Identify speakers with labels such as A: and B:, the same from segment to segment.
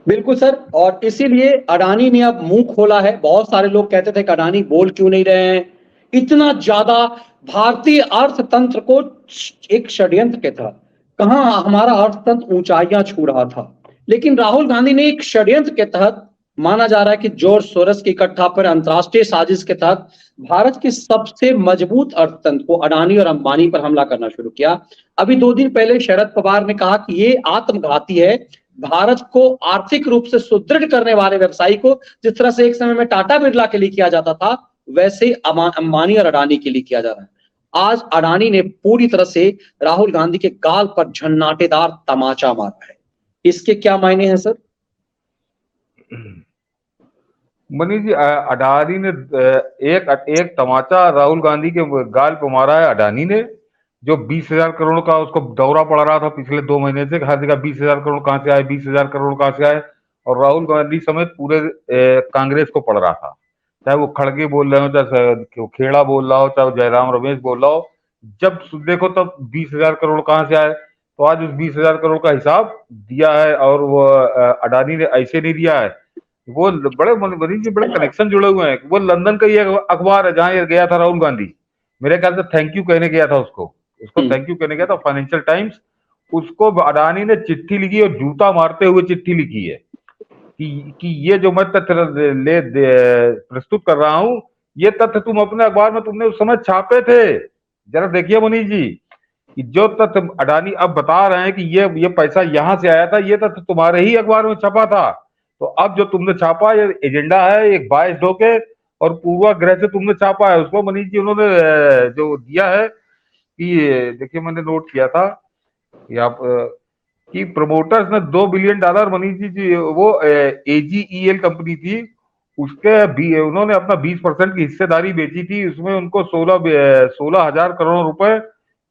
A: बिल्कुल सर। और इसीलिए अडानी ने अब मुंह खोला है। बहुत सारे लोग कहते थे कि अडानी बोल क्यों नहीं रहे हैं, इतना ज्यादा भारतीय अर्थतंत्र को एक षड्यंत्र के तहत कहां हमारा अर्थतंत्र ऊंचाइयां छू रहा था, लेकिन राहुल गांधी ने एक षड्यंत्र के तहत, माना जा रहा है कि जॉर्ज सोरस की इकट्ठा पर अंतरराष्ट्रीय साजिश के तहत भारत के सबसे मजबूत अर्थतंत्र को अडानी और अंबानी पर हमला करना शुरू किया। अभी 2 दिन पहले शरद पवार ने कहा कि ये आत्मघाती है। भारत को आर्थिक रूप से सुदृढ़ करने वाले व्यवसायी को जिस तरह से एक समय में टाटा बिरला के लिए किया जाता था, वैसे अंबानी और अडानी के लिए किया जा रहा है। आज अडानी ने पूरी तरह से राहुल गांधी के गाल पर झन्नाटेदार तमाचा मारा है। इसके क्या मायने हैं सर?
B: मनीष जी, अडानी ने एक एक तमाचा राहुल गांधी के गाल पे मारा है। अडानी ने जो 20,000 करोड़ का उसको दौरा पड़ रहा था पिछले 2 महीने से, हर जगह 20,000 करोड़ कहां से आए, 20,000 करोड़ कहां से आए, और राहुल गांधी समेत पूरे कांग्रेस को पड़ रहा था। चाहे वो खड़गे बोल रहे हो, चाहे वो खेड़ा बोल रहा हो, चाहे वो जयराम रमेश बोल रहा हो, जब देखो तब 20,000 करोड़ कहां से आए। तो आज उस 20,000 करोड़ का हिसाब दिया है, और वो अडानी ने ऐसे नहीं दिया है। वो बड़े मनीष जी बड़े कनेक्शन जुड़े हुए हैं। वो लंदन का ये अखबार है जहां ये गया था राहुल गांधी, मेरे ख्याल से थैंक यू कहने गया था उसको उसको थैंक यू कहने गया था, फाइनेंशियल टाइम्स। उसको अडानी ने चिट्ठी लिखी और जूता मारते हुए चिट्ठी लिखी है कि ये जो मैं तथ्य प्रस्तुत कर रहा हूं, ये तथ्य तुम अपने अखबार में तुमने उस समय छापे थे। जरा देखिए मनीष जी, कि जो तथ्य अडानी अब बता रहे हैं कि ये पैसा यहां से आया था, ये तथ्य तुम्हारे ही अखबार में छपा था। तो अब जो तुमने छापा, ये एजेंडा है एक बायस होके और पूर्वाग्रह से तुमने छापा है। उसको मनीष जी उन्होंने जो दिया है कि देखिए मैंने नोट किया था कि आप कि प्रमोटर्स ने $2 बिलियन, मनीष जी वो एजीईएल कंपनी थी, उसके भी उन्होंने अपना 20% की हिस्सेदारी बेची थी। उसमें उनको 16,000 करोड़ रुपए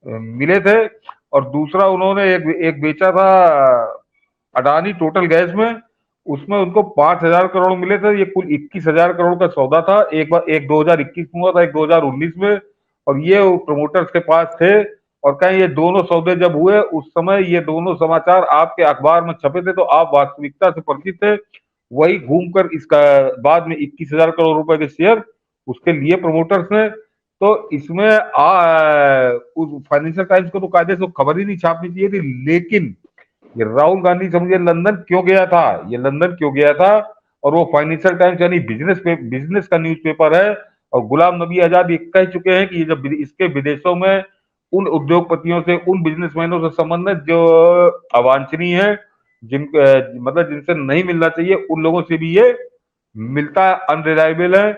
B: मिले थे। और दूसरा उन्होंने एक एक बेचा था अडानी टोटल गैस में, उसमें उनको 5,000 करोड़ मिले थे। ये कुल 21,000 करोड़ का सौदा था। एक बार एक 2021 में हुआ था, एक 2019 में, और ये प्रमोटर्स के पास थे। और कहीं ये दोनों सौदे जब हुए उस समय ये दोनों समाचार आपके अखबार में छपे थे, तो आप वास्तविकता से परिचित थे। वही घूमकर इसका बाद में 21,000 करोड़ रुपए के शेयर उसके लिए प्रमोटर्स ने। तो इसमें उस फाइनेंशियल टाइम्स को तो कायदे से खबर ही नहीं छापनी चाहिए थी। लेकिन ये राहुल गांधी समझिए लंदन क्यों गया था, ये लंदन क्यों गया था, और वो फाइनेंशियल टाइम्स यानी बिजनेस का न्यूज़पेपर है। और गुलाम नबी आजाद ये कह चुके हैं कि ये जब इसके विदेशों में उन उद्योगपतियों से, उन बिजनेसमैनों से संबंधित जो अवांछनीय है, मतलब जिनसे नहीं मिलना चाहिए, उन लोगों से भी ये मिलता है, अनरिलायबल है।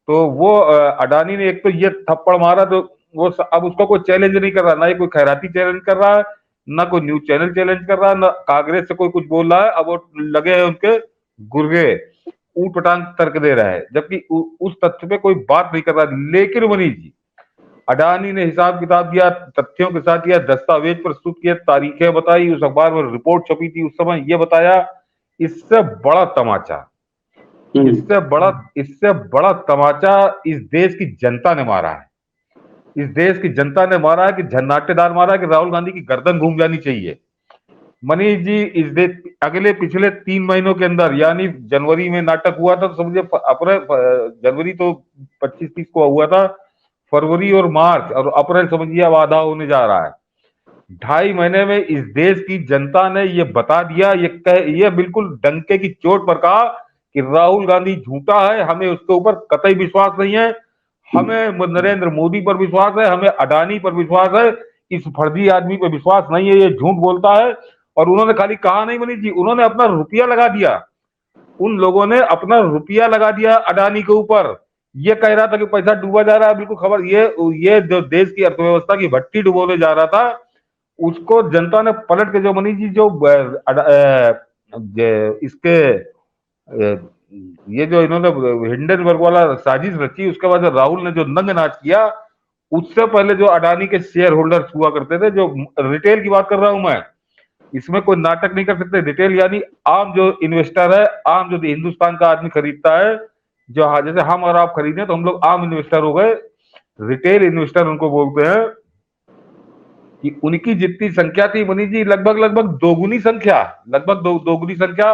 B: तो वो अडानी ने एक तो ये थप्पड़ मारा, तो वो अब उसका कोई चैलेंज नहीं कर रहा, ना ही कोई खैराती चैलेंज कर रहा है, ना कोई न्यूज चैनल चैलेंज कर रहा है, ना कांग्रेस से कोई कुछ बोल रहा है। अब वो लगे हैं उनके गुर्गे ऊट पटांग तर्क दे रहा है, जबकि उस तथ्य पे कोई बात नहीं कर रहा। लेकिन मनीष जी, अडानी ने हिसाब किताब दिया, तथ्यों के साथ दिया, दस्तावेज प्रस्तुत किए, तारीखें बताई, उस अखबार में रिपोर्ट छपी थी उस समय, ये बताया। इससे बड़ा तमाचा इससे बड़ा तमाचा इस देश की जनता ने मारा है। इस देश की जनता ने मारा है कि झन्नाटेदार मारा है कि राहुल गांधी की गर्दन घूम जानी चाहिए। मनीष जी, इस देश अगले पिछले 3 महीनों के अंदर, यानी जनवरी में नाटक हुआ था, तो समझिए अप्रैल, जनवरी तो 25-30 को हुआ था, फरवरी और मार्च और अप्रैल समझिए अब आधा होने जा रहा है। 2.5 महीने में इस देश की जनता ने ये बता दिया, ये बिल्कुल डंके की चोट पर कहा कि राहुल गांधी झूठा है, हमें उसके ऊपर कतई विश्वास नहीं है, हमें नरेंद्र मोदी पर विश्वास है, हमें अडानी पर विश्वास है, इस फर्जी आदमी पर विश्वास नहीं है, ये झूठ बोलता है। और उन्होंने खाली कहा नहीं मनीष जी, उन्होंने अपना रुपया लगा दिया। उन लोगों ने अपना रुपया लगा दिया अडानी के ऊपर। ये कह रहा था कि पैसा डूबा जा रहा है, बिल्कुल खबर, ये जो देश की अर्थव्यवस्था की भट्टी डुबोने जा रहा था, उसको जनता ने पलट के, जो मनीष जी जो इसके ये जो इन्होंने हिंडनबर्ग वाला साजिश रची, उसके बाद राहुल ने जो नंग नाच किया, उससे पहले जो अडानी के शेयर होल्डर्स हुआ करते थे, जो रिटेल की बात कर रहा हूं मैं, इसमें कोई नाटक नहीं कर सकते। रिटेल यानी आम जो इन्वेस्टर है, आम जो हिंदुस्तान का आदमी खरीदता है, जो जैसे हम और आप खरीदे तो हम लोग आम इन्वेस्टर हो गए। रिटेल इन्वेस्टर उनको बोलते हैं। कि उनकी जितनी संख्या थी मनीष जी, लगभग लगभग दोगुनी संख्या, लगभग दोगुनी संख्या।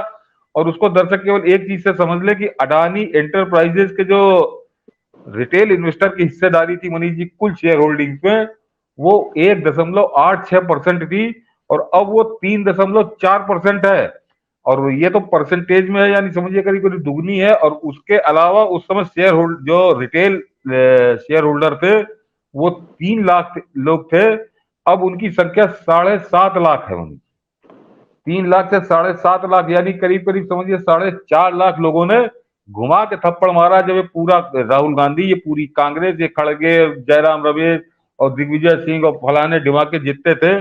B: और उसको दर्शक केवल एक चीज से समझ ले कि अडानी एंटरप्राइजेस के जो रिटेल इन्वेस्टर की हिस्सेदारी थी मनीष जी कुल शेयर होल्डिंग्स में, वो 1.86% थी और अब वो 3.4% है। और ये तो परसेंटेज में है, यानी समझिए करीब करीब दुगनी है। और उसके अलावा उस समय शेयर होल्ड जो रिटेल शेयर होल्डर थे वो 3 लाख लोग थे, अब उनकी संख्या 7.5 लाख है। 3 लाख से 7.5 लाख, यानी करीब करीब समझिए 4.5 लाख लोगों ने घुमा के थप्पड़ मारा जब ये पूरा राहुल गांधी, ये पूरी कांग्रेस, ये खड़गे, जयराम रमेश और दिग्विजय सिंह और फलाने ढिमाके जितते थे,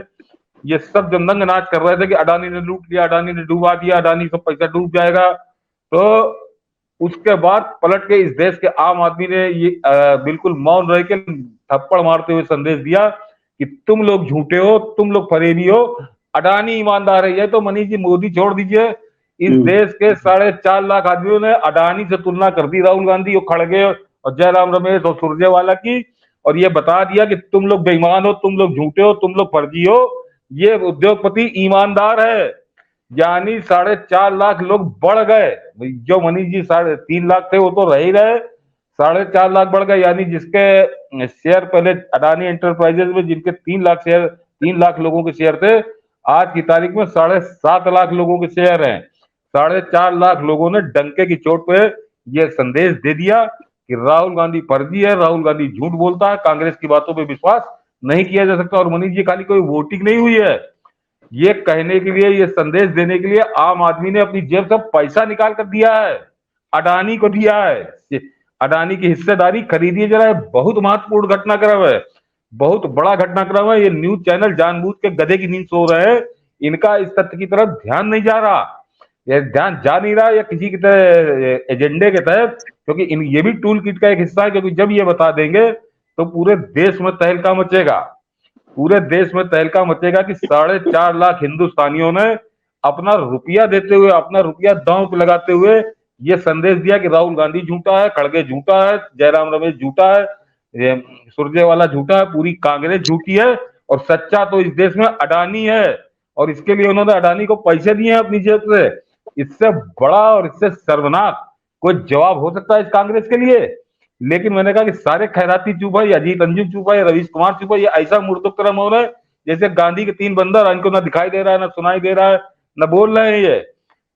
B: ये सब जब नंग नाच कर रहे थे कि अडानी ने लूट लिया, अडानी ने डूबा दिया, अडानी सब पैसा डूब जाएगा, तो उसके बाद पलट के इस देश के आम आदमी ने ये बिल्कुल मौन रह के थप्पड़ मारते हुए संदेश दिया कि तुम लोग झूठे हो, तुम लोग फरेबी हो, अडानी ईमानदार है। ये तो मनीष जी मोदी छोड़ दीजिए, इस देश के 4.5 लाख आदमियों ने अडानी से तुलना कर दी राहुल गांधी और खड़गे और जयराम रमेश और सुरजेवाला की, और ये बता दिया कि तुम लोग बेईमान हो, तुम लोग झूठे हो, तुम लोग फर्जी हो, ये उद्योगपति ईमानदार है। यानी 4.5 लाख लोग बढ़ गए। जो मनीष जी 3.5 लाख थे वो तो रह ही रहे, 4.5 लाख बढ़ गए। यानी जिसके शेयर पहले अडानी एंटरप्राइजेस में जिनके 3 लाख शेयर, 3 लाख लोगों के शेयर थे, आज की तारीख में 7.5 लाख लोगों के शेयर हैं। 4.5 लाख लोगों ने डंके की चोट पे ये संदेश दे दिया कि राहुल गांधी फर्जी है, राहुल गांधी झूठ बोलता है, कांग्रेस की बातों पे विश्वास नहीं किया जा सकता। और मनीष जी खाली कोई वोटिंग नहीं हुई है, ये कहने के लिए, ये संदेश देने के लिए आम आदमी ने अपनी जेब से पैसा निकाल कर दिया है, अडानी को दिया है। अडानी की हिस्सेदारी खरीदिए जरा, बहुत महत्वपूर्ण घटनाक्रम है, बहुत बड़ा घटनाक्रम है। ये न्यूज चैनल जानबूझ के गधे की नींद सो रहे हैं, इनका इस तथ्य की तरफ ध्यान नहीं जा रहा, ये ध्यान जा नहीं रहा, या किसी के एजेंडे के तहत, क्योंकि ये भी टूल किट का एक हिस्सा है। क्योंकि जब ये बता देंगे तो पूरे देश में तहलका मचेगा, पूरे देश में तहलका मचेगा कि 4.5 लाख हिंदुस्तानियों ने अपना रुपया देते हुए, अपना रुपया दांव पे लगाते हुए ये संदेश दिया कि राहुल गांधी झूठा है, खड़गे झूठा है, जयराम रमेश झूठा है, सुरजेवाला झूठा है, पूरी कांग्रेस झूठी है, और सच्चा तो इस देश में अडानी है। और इसके लिए उन्होंने अडानी को पैसे दिए हैं अपनी जेब से। इससे बड़ा और इससे सर्वनाक कोई जवाब हो सकता है इस कांग्रेस के लिए? लेकिन मैंने कहा कि सारे खैराती चुप है, अजीत अंजुम चुप है, रवीश कुमार चुप है, ये ऐसा मूर्तोक्रम हो रहा है जैसे गांधी के 3 बंदर, इनको ना दिखाई दे रहा है, ना सुनाई दे रहा है, ना बोल रहे हैं।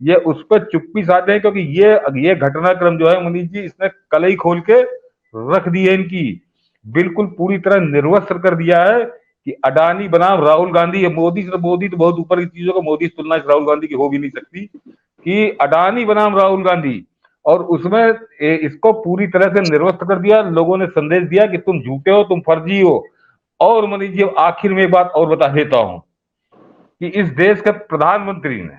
B: ये उस पर चुप्पी साधे हैं, क्योंकि ये घटनाक्रम जो है मनीष जी, इसने कलई खोल के रख दी है इनकी, बिल्कुल पूरी तरह निर्वस्त्र कर दिया है कि अडानी बनाम राहुल गांधी। ये मोदी तो बहुत ऊपर की चीजों को, मोदी से तुलना राहुल गांधी की हो भी नहीं सकती, कि अडानी बनाम राहुल गांधी। और उसमें इसको पूरी तरह से निर्वस्त कर दिया, लोगों ने संदेश दिया कि तुम झूठे हो, तुम फर्जी हो। और मनीष जी आखिर में एक बात और बता देता हूं कि इस देश के प्रधानमंत्री ने,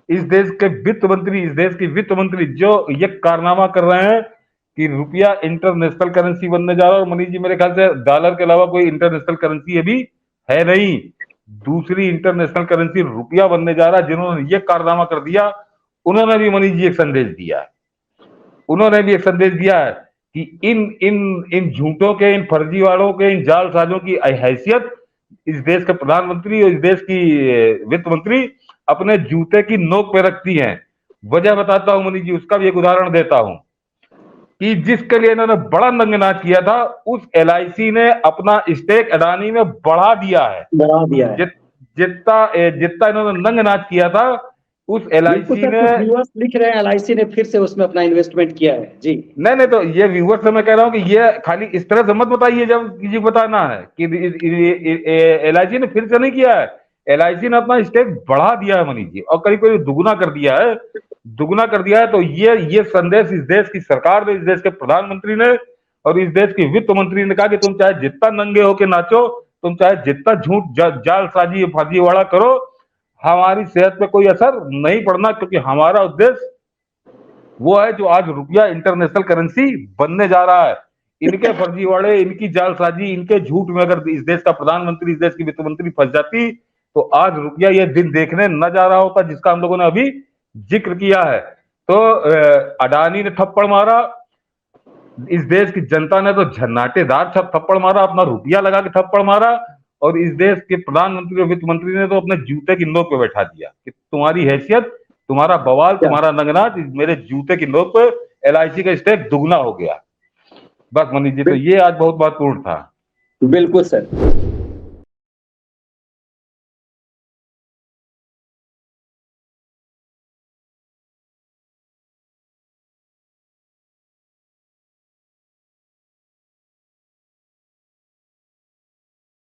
B: इस देश के वित्त मंत्री, इस देश की वित्त मंत्री जो ये कारनामा कर रहे हैं कि रुपया इंटरनेशनल करेंसी बनने जा रहा है। और मनीष जी मेरे ख्याल से डॉलर के अलावा कोई इंटरनेशनल करेंसी अभी है नहीं, दूसरी इंटरनेशनल करेंसी रुपया बनने जा रहा है। जिन्होंने ये कारनामा कर दिया उन्होंने भी मनीष जी एक संदेश दिया है, उन्होंने भी एक संदेश दिया है कि इन इन इन झूठों के, इन फर्जीवाड़ों के, इन जालसाजों की हैसियत इस देश के प्रधानमंत्री और इस देश की वित्त मंत्री अपने जूते की नोक पे रखती हैं। वजह बताता हूं मनीष जी, उसका भी एक उदाहरण देता हूं कि जिसके लिए इन्होंने बड़ा नंगनाच किया था, उस एलआईसी ने अपना स्टेक अडानी में बढ़ा दिया है,
A: बढ़ा दिया है।
B: जितना जितना इन्होंने नंगनाच किया था, उस एलआईसी ने,
A: व्यूअर्स लिख रहे हैं एलआईसी ने फिर से उसमें अपना इन्वेस्टमेंट किया है जी।
B: नहीं तो ये व्यूअर्स से मैं कह रहा हूं कि ये खाली इस तरह से मत बताइए जब किसी को बताना है कि एलआईसी ने फिर से नहीं किया है, एलआईसी ने अपना स्टेक बढ़ा दिया है मनीष जी, और करीब करीब दुगुना कर दिया है, दुगुना कर दिया है। तो ये संदेश इस देश की सरकार ने, इस देश के प्रधानमंत्री ने और इस देश के वित्त मंत्री ने कहा कि तुम चाहे जितना नंगे होके नाचो, तुम चाहे जितना झूठ जालसाजी फर्जीवाड़ा करो, हमारी सेहत पे कोई असर नहीं पड़ना, क्योंकि हमारा उद्देश्य वो है जो आज रुपया इंटरनेशनल करेंसी बनने जा रहा है। इनके फर्जीवाड़े, इनकी जालसाजी, इनके झूठ में अगर इस देश का प्रधानमंत्री, इस देश की वित्त मंत्री फंस जाती तो आज रुपया ये दिन देखने न जा रहा होता जिसका हम लोगों ने अभी जिक्र किया है। तो अडानी ने थप्पड़ मारा, इस देश की जनता ने तो झन्नाटेदार थप्पड़ मारा, अपना रुपया लगा के थप्पड़ मारा, और इस देश के प्रधानमंत्री और वित्त मंत्री ने तो अपने जूते की नोक पे बैठा दिया कि तुम्हारी हैसियत तुम्हारा बवाल, तुम्हारा नंगनाच, मेरे जूते की नोक पे LIC का स्टेक दुगना हो गया। बस मनीष जी, तो ये आज बहुत महत्वपूर्ण था।
A: बिल्कुल सर।